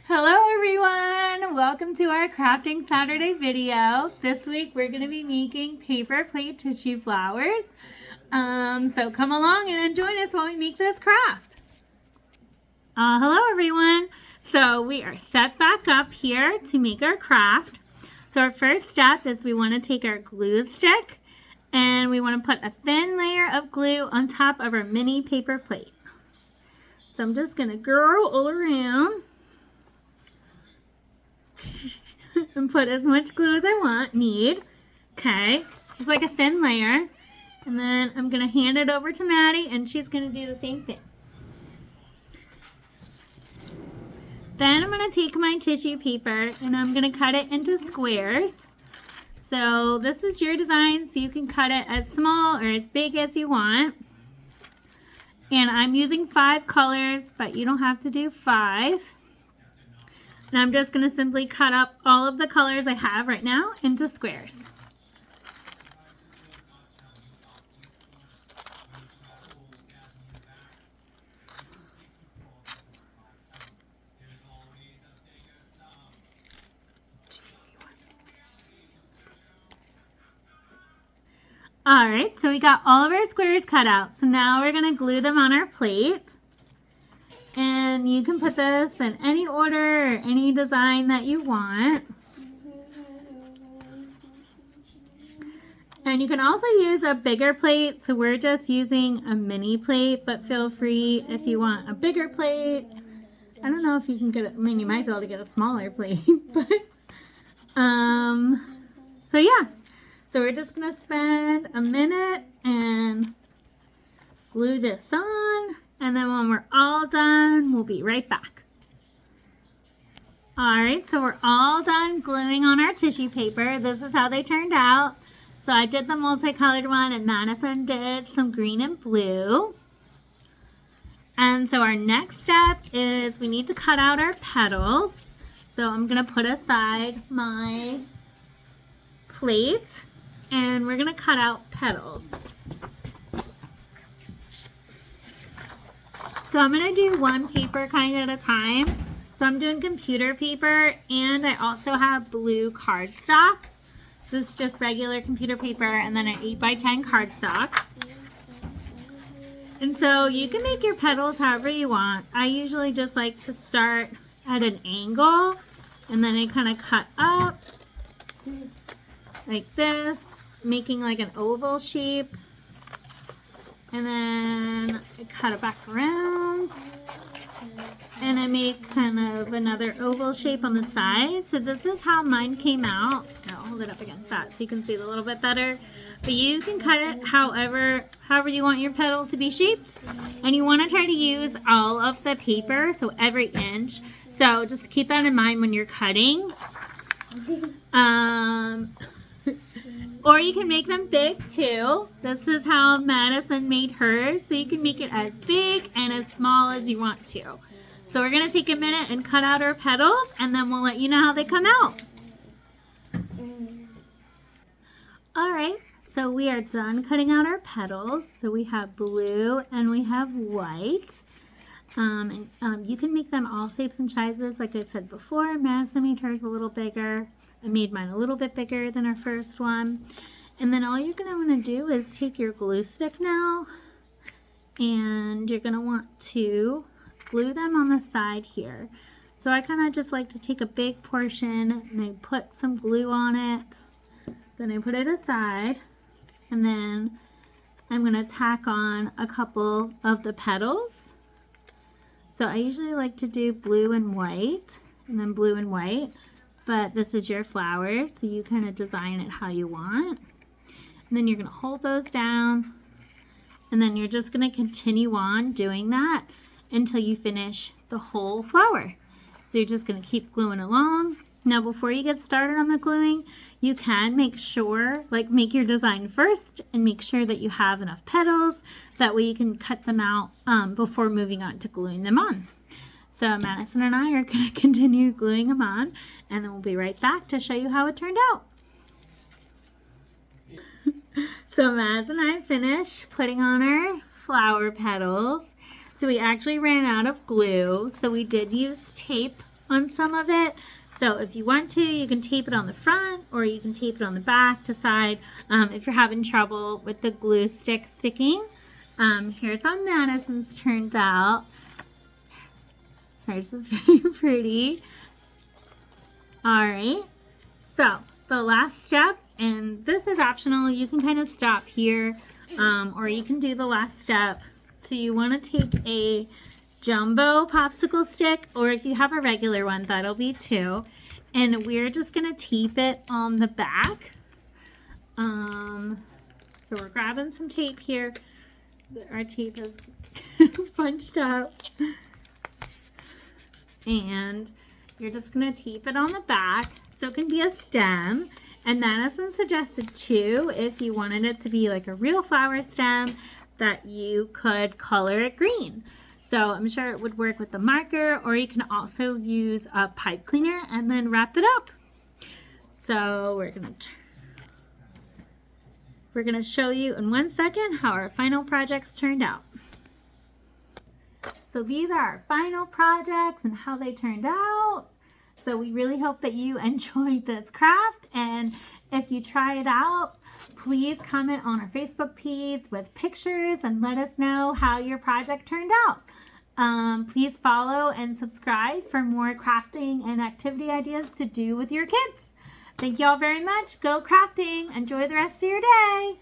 Hello everyone! Welcome to our Crafting Saturday video. This week we're going to be making paper plate tissue flowers. So come along and join us while we make this craft. Hello everyone! So we are set back up here to make our craft. So our first step is we want to take our glue stick and we want to put a thin layer of glue on top of our mini paper plate. So I'm just going to go all around and put as much glue as I need. Okay, just like a thin layer. And then I'm going to hand it over to Maddie and she's going to do the same thing. Then I'm going to take my tissue paper and I'm going to cut it into squares. So this is your design, so you can cut it as small or as big as you want. And I'm using 5 colors, but you don't have to do 5. And I'm just going to simply cut up all of the colors I have right now into squares. Alright, so we got all of our squares cut out. So now we're going to glue them on our plate. And you can put this in any order or any design that you want. And you can also use a bigger plate. So we're just using a mini plate, but feel free if you want a bigger plate. I don't know if you can get it. I mean, you might be able to get a smaller plate, but so yes. So we're just going to spend a minute and glue this on. And then when we're all done, we'll be right back. Alright, so we're all done gluing on our tissue paper. This is how they turned out. So I did the multicolored one and Madison did some green and blue. And so our next step is we need to cut out our petals. So I'm going to put aside my plate and we're going to cut out petals. So I'm going to do one paper kind at a time. So I'm doing computer paper and I also have blue cardstock. So it's just regular computer paper and then an 8x10 cardstock. And so you can make your petals however you want. I usually just like to start at an angle and then I kind of cut up like this, making like an oval shape. And then I cut it back around and I make kind of another oval shape on the side. So this is how mine came out. I'll hold it up against that so you can see it a little bit better. But you can cut it however you want your petal to be shaped. And you want to try to use all of the paper, so every inch. So just keep that in mind when you're cutting. Or you can make them big too. This is how Madison made hers. So you can make it as big and as small as you want to. So we're going to take a minute and cut out our petals and then we'll let you know how they come out. Alright, so we are done cutting out our petals. So we have blue and we have white. You can make them all shapes and sizes like I said before. Madison made hers a little bigger. I made mine a little bit bigger than our first one. And then all you're going to want to do is take your glue stick now and you're going to want to glue them on the side here. So I kind of just like to take a big portion and I put some glue on it. Then I put it aside and then I'm going to tack on a couple of the petals. So I usually like to do blue and white and then blue and white. But this is your flowers, so you kind of design it how you want. And then you're going to hold those down. And then you're just going to continue on doing that until you finish the whole flower. So you're just going to keep gluing along. Now before you get started on the gluing, you can make sure, make your design first and make sure that you have enough petals. That way you can cut them out before moving on to gluing them on. So Madison and I are going to continue gluing them on and then we'll be right back to show you how it turned out. So Madison and I finished putting on our flower petals. So we actually ran out of glue. So we did use tape on some of it. So if you want to, you can tape it on the front or you can tape it on the back to side if you're having trouble with the glue stick sticking. Here's how Madison's turned out. Hers is very pretty. Alright, so the last step, and this is optional, you can kind of stop here or you can do the last step. So you want to take a jumbo popsicle stick, or if you have a regular one, that'll be two. And we're just going to tape it on the back. So we're grabbing some tape here. Our tape is bunched up. And you're just going to tape it on the back so it can be a stem. And Madison suggested two if you wanted it to be like a real flower stem that you could color it green. So I'm sure it would work with the marker, or you can also use a pipe cleaner and then wrap it up. So we're gonna show you in 1 second how our final projects turned out. So these are our final projects and how they turned out. So we really hope that you enjoyed this craft, and if you try it out, please comment on our Facebook page with pictures and let us know how your project turned out. Please follow and subscribe for more crafting and activity ideas to do with your kids. Thank you all very much. Go crafting. Enjoy the rest of your day.